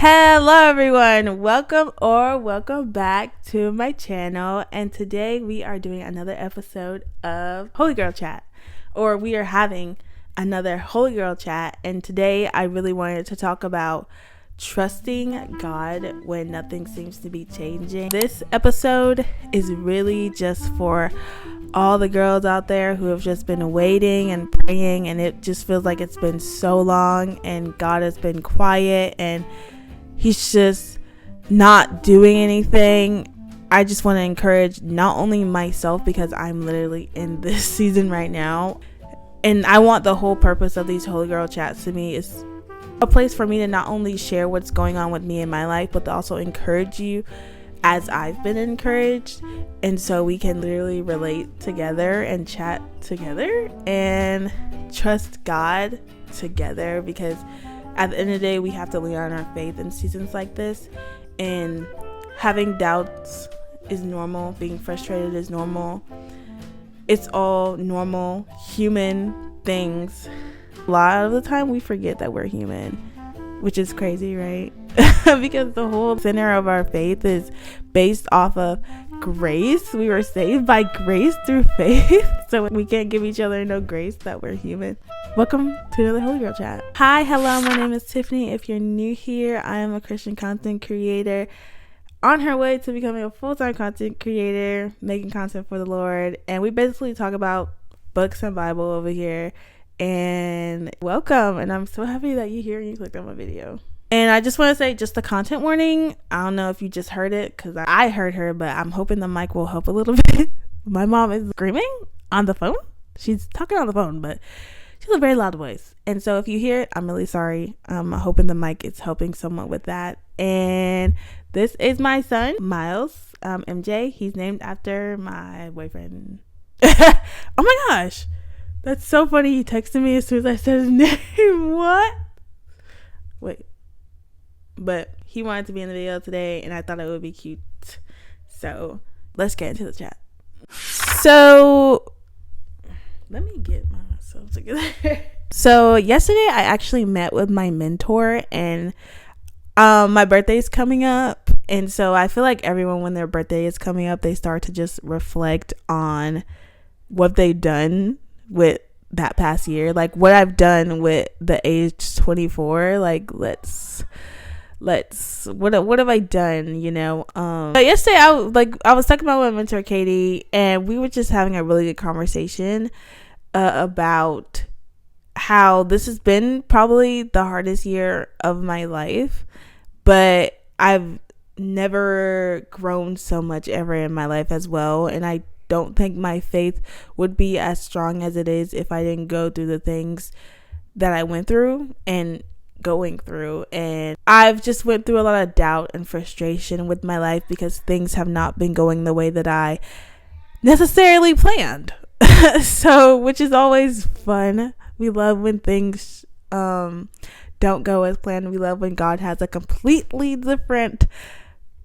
Hello everyone, welcome back to my channel, and today we are doing another episode of Holy Girl Chat, or we are having another Holy Girl Chat. And today I really wanted to talk about trusting God when nothing seems to be changing. This episode is really just for all the girls out there who have just been waiting and praying, and it just feels like it's been so long and God has been quiet and he's just not doing anything. I just want to encourage not only myself, because I'm literally in this season right now, and I want the whole purpose of these Holy Girl Chats to me is a place for me to not only share what's going on with me in my life, but to also encourage you as I've been encouraged. And so we can literally relate together and chat together and trust God together, because at the end of the day, we have to lean on our faith in seasons like this. And having doubts is normal. Being frustrated is normal. It's all normal human things. A lot of the time we forget that we're human, which is crazy, right? Because the whole center of our faith is based off of grace. We were saved by grace through faith. So we can't give each other no grace that we're human. Welcome to another Holy Girl Chat. Hi, hello, my name is Tiffany. If you're new here, I am a Christian content creator on her way to becoming a full-time content creator, making content for the Lord. And we basically talk about books and Bible over here. And welcome. And I'm so happy that you're here and you clicked on my video. And I just want to say just a content warning. I don't know if you just heard it, because I heard her, but I'm hoping the mic will help a little bit. My mom is screaming on the phone. She's talking on the phone, but she has a very loud voice. And so if you hear it, I'm really sorry. I'm hoping the mic is helping somewhat with that. And this is my son, Miles, MJ. He's named after my boyfriend. Oh my gosh. That's so funny. He texted me as soon as I said his name. What? Wait. But he wanted to be in the video today, and I thought it would be cute. So let's get into the chat. So let me get myself together. So yesterday I actually met with my mentor, and my birthday is coming up. And so I feel like everyone, when their birthday is coming up, they start to just reflect on what they've done with that past year, like what I've done with the age 24. Like let's what have I done, you know? But yesterday I was talking about my mentor Katie, and we were just having a really good conversation about how this has been probably the hardest year of my life, but I've never grown so much ever in my life as well. And I don't think my faith would be as strong as it is if I didn't go through the things that I went through and going through. And I've just went through a lot of doubt and frustration with my life because things have not been going the way that I necessarily planned. So, which is always fun. We love when things don't go as planned. We love when God has a completely different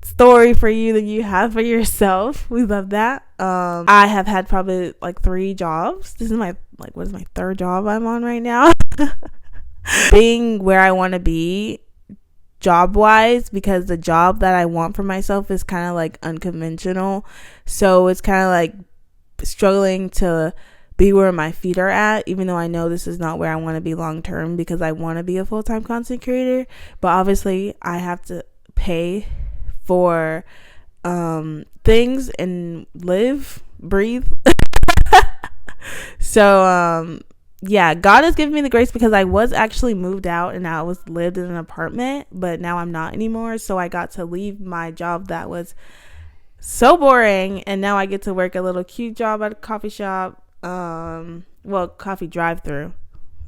story for you than you have for yourself. We love that. I have had probably like 3 jobs. This is my third job I'm on right now. Being where I want to be job wise, because the job that I want for myself is kind of like unconventional. So it's kind of like struggling to be where my feet are at, even though I know this is not where I want to be long term, because I want to be a full-time content creator. But obviously I have to pay for things and live, breathe. So yeah, God has given me the grace, because I was actually moved out and I was lived in an apartment, but now I'm not anymore. So I got to leave my job that was so boring, and now I get to work a little cute job at a coffee shop. Coffee drive-through.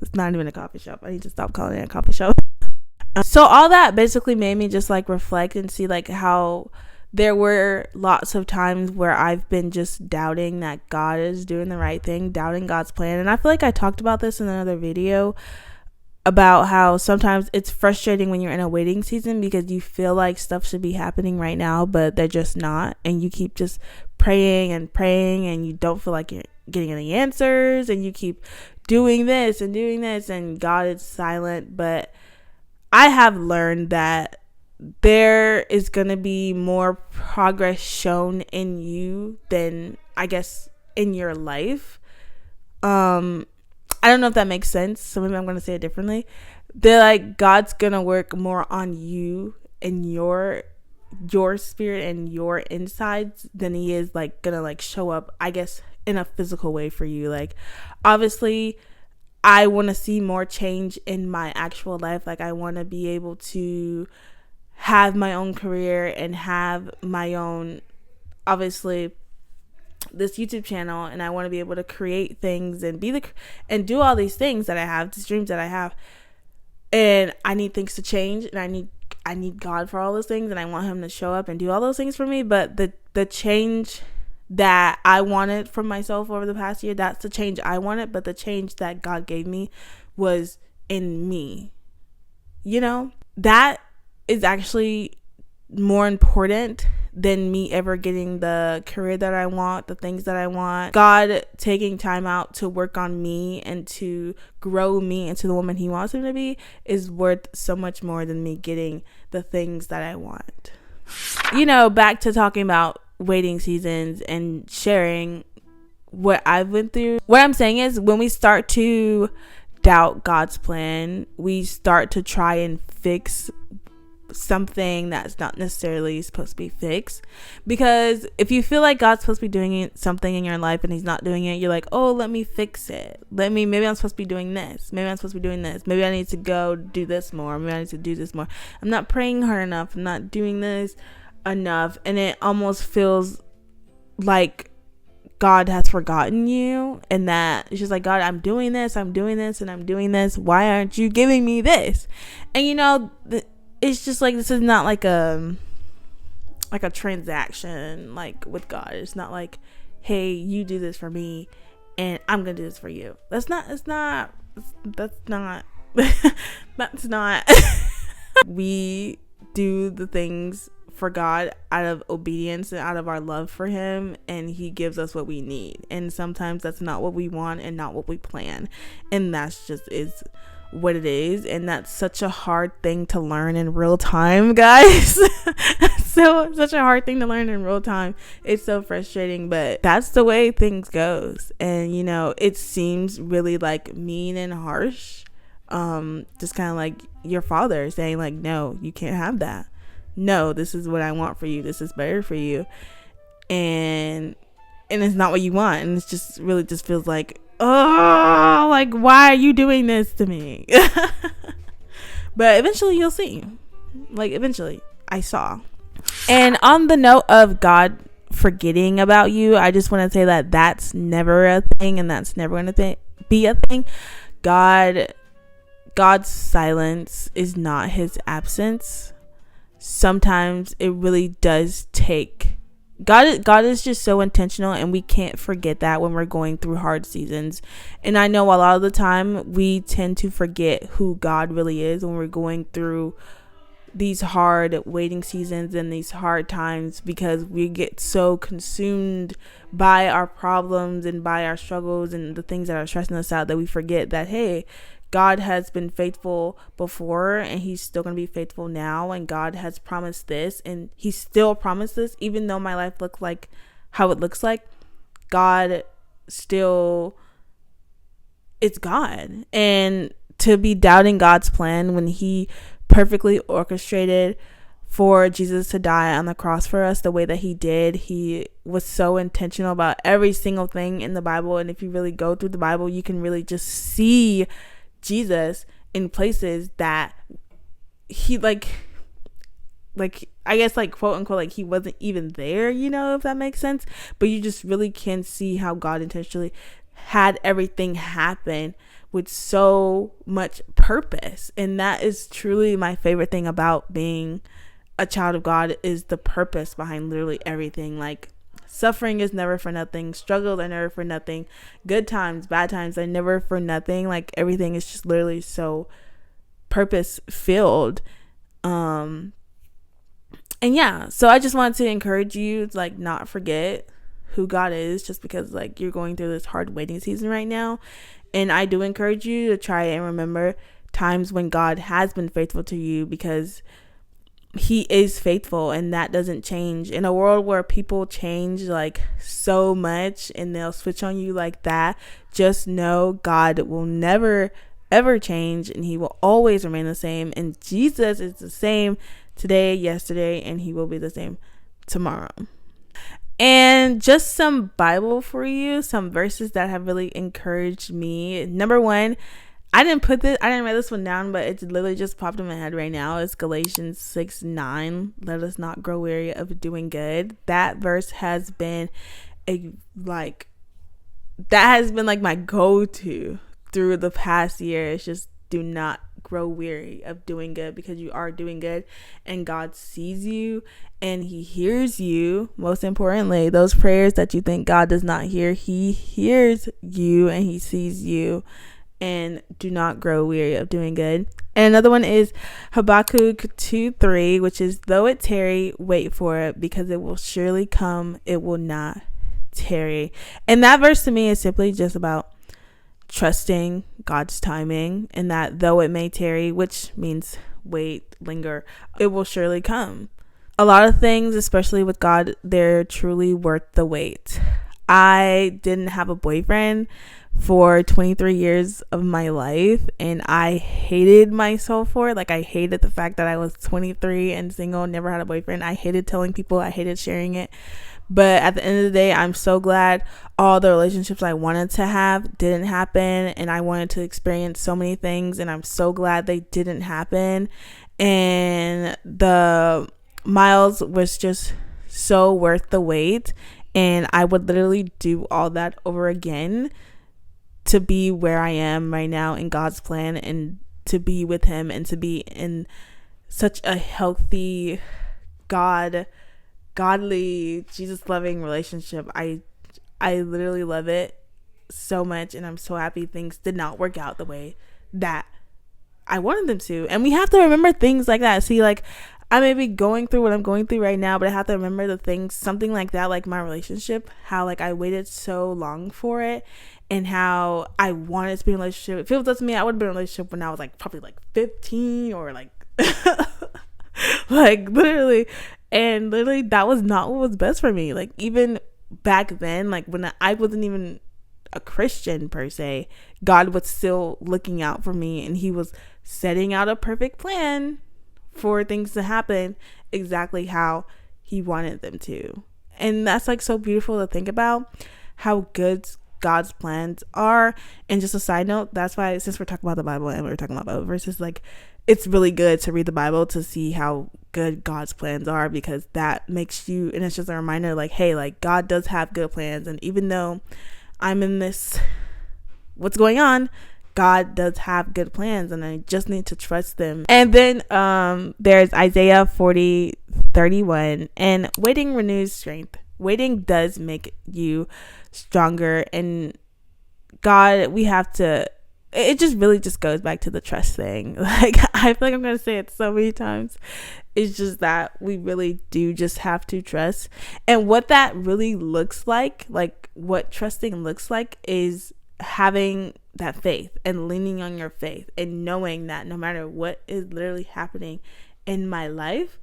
It's not even a coffee shop. I need to stop calling it a coffee shop. So all that basically made me just like reflect and see like how there were lots of times where I've been just doubting that God is doing the right thing, doubting God's plan. And I feel like I talked about this in another video about how sometimes it's frustrating when you're in a waiting season, because you feel like stuff should be happening right now, but they're just not. And you keep just praying and you don't feel like you're getting any answers, and you keep doing this and God is silent. But I have learned that there is going to be more progress shown in you than, I guess, in your life. I don't know if that makes sense, so maybe I'm going to say it differently. They're like, God's going to work more on you and your spirit and your insides than he is like going to like show up, I guess, in a physical way for you. Like, obviously, I want to see more change in my actual life. Like, I want to be able to have my own career and have my own, obviously, this YouTube channel, and I want to be able to create things and and do all these things that I have, these dreams that I have. And I need things to change, and I need God for all those things, and I want him to show up and do all those things for me. But the change that I wanted from myself over the past year, that's the change I wanted. But the change that God gave me was in me. You know, that is actually more important than me ever getting the career that I want, the things that I want. God taking time out to work on me and to grow me into the woman he wants me to be is worth so much more than me getting the things that I want. You know, back to talking about waiting seasons and sharing what I've been through. What I'm saying is, when we start to doubt God's plan, we start to try and fix something that's not necessarily supposed to be fixed. Because if you feel like God's supposed to be doing something in your life and he's not doing it, you're like, oh, let me fix it. Maybe I'm supposed to be doing this. Maybe I'm supposed to be doing this. Maybe I need to go do this more. Maybe I need to do this more. I'm not praying hard enough. I'm not doing this enough. And it almost feels like God has forgotten you, and that it's just like, God, I'm doing this, and I'm doing this. Why aren't you giving me this? And you know, it's just like, this is not like a transaction like with God. It's not like, hey, you do this for me and I'm gonna do this for you. That's not we do the things for God out of obedience and out of our love for him, and he gives us what we need. And sometimes that's not what we want and not what we plan, and that's just is what it is. And that's such a hard thing to learn in real time, guys. Such a hard thing to learn in real time. It's so frustrating, but that's the way things goes. And you know, it seems really like mean and harsh, just kind of like your father saying like, no, you can't have that. No, this is what I want for you. This is better for you. And it's not what you want. And it's just really just feels like, oh, like, why are you doing this to me? But eventually you'll see. Like, eventually I saw. And on the note of God forgetting about you, I just want to say that that's never a thing, and that's never going to be a thing. God's silence is not his absence. Sometimes it really does take God is just so intentional, and we can't forget that when we're going through hard seasons. And I know a lot of the time we tend to forget who God really is when we're going through these hard waiting seasons and these hard times, because we get so consumed by our problems and by our struggles and the things that are stressing us out that we forget that, hey, God has been faithful before, and he's still going to be faithful now. And God has promised this, and he still promised this, even though my life looks like how it looks like. God still, it's God. And to be doubting God's plan when he perfectly orchestrated for Jesus to die on the cross for us the way that he did. He was so intentional about every single thing in the Bible. And if you really go through the Bible, you can really just see Jesus in places that he like I guess like quote unquote like he wasn't even there, you know, if that makes sense. But you just really can see how God intentionally had everything happen with so much purpose. And that is truly my favorite thing about being a child of God, is the purpose behind literally everything. Like, suffering is never for nothing. Struggles are never for nothing. Good times, bad times are never for nothing. Like, everything is just literally so purpose filled. And yeah, so I just wanted to encourage you to like not forget who God is, just because like you're going through this hard waiting season right now. And I do encourage you to try and remember times when God has been faithful to you, because he is faithful, and that doesn't change. In a world where people change like so much and they'll switch on you like that, just know God will never ever change, and he will always remain the same. And Jesus is the same today, yesterday, and he will be the same tomorrow. And just some Bible for you, some verses that have really encouraged me. Number one, I didn't write this one down, but it's literally just popped in my head right now. It's Galatians 6:9. Let us not grow weary of doing good. That verse has been like my go-to through the past year. It's just, do not grow weary of doing good, because you are doing good and God sees you and he hears you. Most importantly, those prayers that you think God does not hear, he hears you and he sees you. And do not grow weary of doing good. And another one is Habakkuk 2:3, which is, though it tarry, wait for it, because it will surely come, it will not tarry. And that verse to me is simply just about trusting God's timing, and that though it may tarry, which means wait, linger, it will surely come. A lot of things, especially with God, they're truly worth the wait. I didn't have a boyfriend for 23 years of my life, and I hated myself for it. Like, I hated the fact that I was 23 and single, never had a boyfriend. I hated telling people, I hated sharing it. But at the end of the day, I'm so glad all the relationships I wanted to have didn't happen, and I wanted to experience so many things, and I'm so glad they didn't happen. And the miles was just so worth the wait, and I would literally do all that over again to be where I am right now in God's plan, and to be with him, and to be in such a healthy, godly, Jesus loving relationship. I literally love it so much, and I'm so happy things did not work out the way that I wanted them to. And we have to remember things like that. See, like, I may be going through what I'm going through right now, but I have to remember the things, something like that, like my relationship, how like I waited so long for it, and how I wanted to be in a relationship. If it was up to me, I would have been in a relationship when I was like probably like 15 or like like literally. And literally that was not what was best for me. Like, even back then, like when I wasn't even a Christian per se, God was still looking out for me, and he was setting out a perfect plan for things to happen exactly how he wanted them to. And that's like so beautiful to think about, how good God's plans are. And just a side note, that's why, since we're talking about the Bible and we're talking about Bible verses, like, it's really good to read the Bible to see how good God's plans are, because that makes you, and it's just a reminder, like, hey, like, God does have good plans, and even though I'm in this, what's going on, God does have good plans, and I just need to trust them. And then there's Isaiah 40:31, and waiting renews strength. Waiting does make you stronger, and God, we have to, it just really just goes back to the trust thing. Like, I feel like I'm going to say it so many times. It's just that we really do just have to trust. And what that really looks like what trusting looks like, is having that faith and leaning on your faith, and knowing that no matter what is literally happening in my life,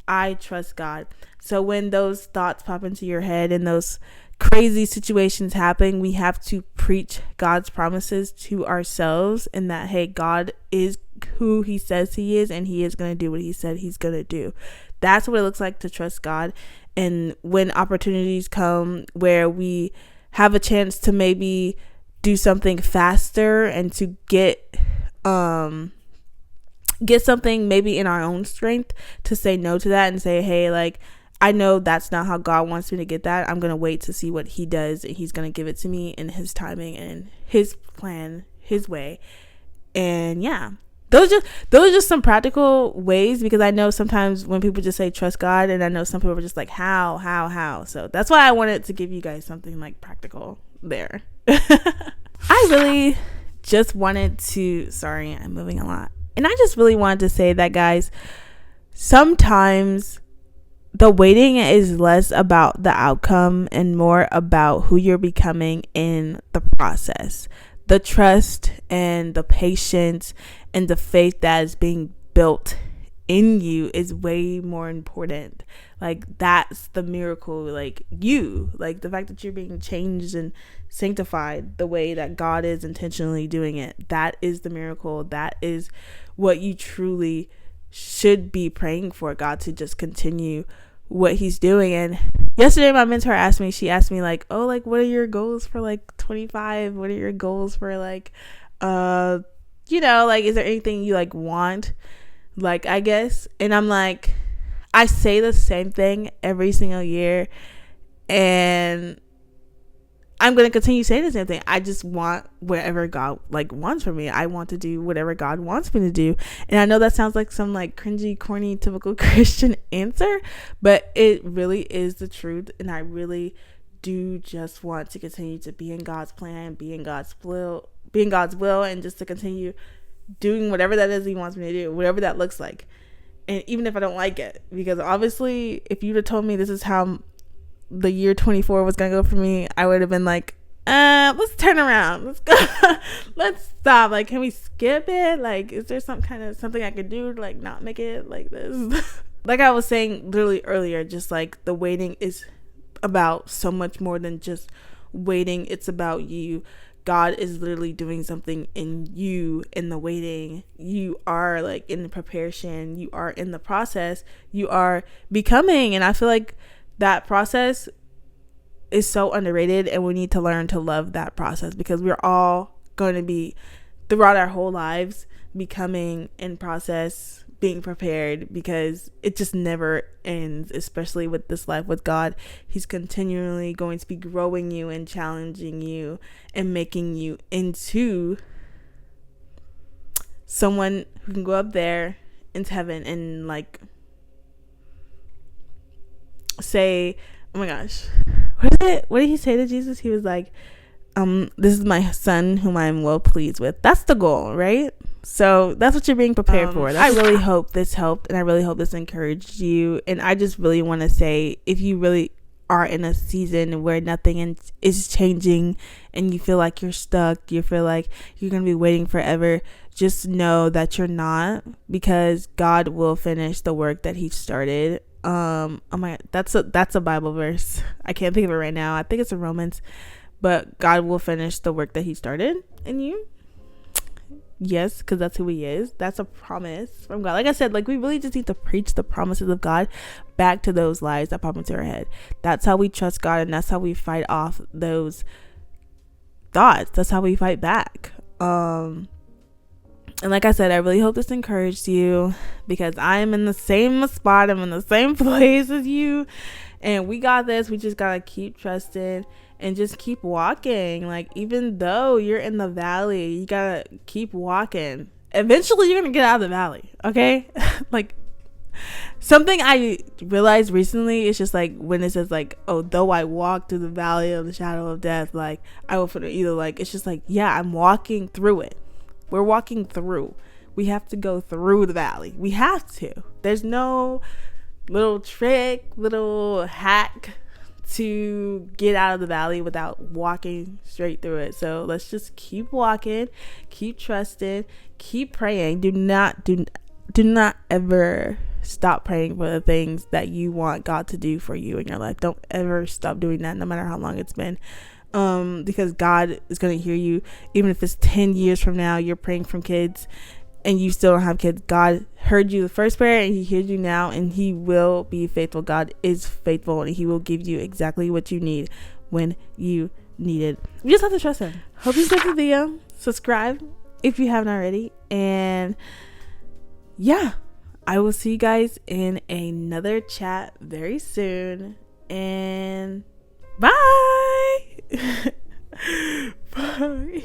I trust God. So when those thoughts pop into your head and those crazy situations happen, we have to preach God's promises to ourselves, and that, hey, God is who he says he is, and he is going to do what he said he's going to do. That's what it looks like to trust God. And when opportunities come where we have a chance to maybe do something faster, and to get something maybe in our own strength, to say no to that and say, hey, like, I know that's not how God wants me to get that. I'm going to wait to see what he does, and he's going to give it to me in his timing and his plan, his way. And yeah, those are just some practical ways, because I know sometimes when people just say trust God, and I know some people are just like, how. So that's why I wanted to give you guys something like practical there. I really just wanted to, sorry, I'm moving a lot. And I just really wanted to say that, guys, sometimes the waiting is less about the outcome and more about who you're becoming in the process. The trust and the patience and the faith that is being built in you is way more important. Like, that's the miracle. Like, like the fact that you're being changed and sanctified the way that God is intentionally doing it, that is the miracle. That is what you truly should be praying for, God to just continue what he's doing. And yesterday my mentor asked me like, oh, like, what are your goals for like 25? What are your goals for like like, is there anything you like want, like, I guess? And I'm like, I say the same thing every single year, and I'm going to continue saying the same thing. I just want whatever God like wants for me. I want to do whatever God wants me to do. And I know that sounds like some like cringy, corny, typical Christian answer, but it really is the truth. And I really do just want to continue to be in God's plan, be in God's will, and just to continue doing whatever that is he wants me to do, whatever that looks like. And even if I don't like it, because obviously if you'd have told me this is how the year 24 was gonna go for me, I would have been like, let's turn around, let's go. Let's stop. Like, can we skip it? Like, is there something I could do to like not make it like this? Like I was saying literally earlier, just like the waiting is about so much more than just waiting. It's about you. God is literally doing something in you in the waiting. You are like in the preparation, you are in the process, you are becoming. And I feel like that process is so underrated, and we need to learn to love that process, because we're all going to be throughout our whole lives becoming in process, being prepared, because it just never ends, especially with this life with God. He's continually going to be growing you and challenging you and making you into someone who can go up there into heaven and like say, oh my gosh, what did he say to Jesus? He was like, this is my son whom I am well pleased with. That's the goal, right? So that's what you're being prepared for. I really hope this helped, and I really hope this encouraged you. And I just really want to say, if you really are in a season where nothing is changing and you feel like you're stuck, you feel like you're going to be waiting forever, just know that you're not, because God will finish the work that he started. Oh my God, that's a Bible verse. I can't think of it right now. I think it's in Romans, but God will finish the work that he started in you. Yes, because that's who he is. That's a promise from God. Like I said, like, we really just need to preach the promises of God back to those lies that pop into our head. That's how we trust God, and that's how we fight off those thoughts. That's how we fight back. And like I said, I really hope this encouraged you, because I am in the same spot. I'm in the same place as you, and we got this. We just gotta keep trusting and just keep walking. Like, even though you're in the valley, you gotta keep walking. Eventually you're gonna get out of the valley, okay? Like, something I realized recently is just like, when it says like, oh, though I walk through the valley of the shadow of death, like, I will put it either, like, it's just like, yeah, I'm walking through it. We're walking through. We have to go through the valley. We have to. There's no little trick, little hack to get out of the valley without walking straight through it. So let's just keep walking, keep trusting, keep praying. Do not ever stop praying for the things that you want God to do for you in your life. Don't ever stop doing that, no matter how long it's been. Because God is going to hear you. Even if it's 10 years from now, you're praying from kids and you still don't have kids, God heard you the first prayer and he hears you now, and he will be faithful. God is faithful, and he will give you exactly what you need when you need it. You just have to trust him. Hope you enjoyed the video. Subscribe if you haven't already, and yeah, I will see you guys in another chat very soon, and bye. Bye.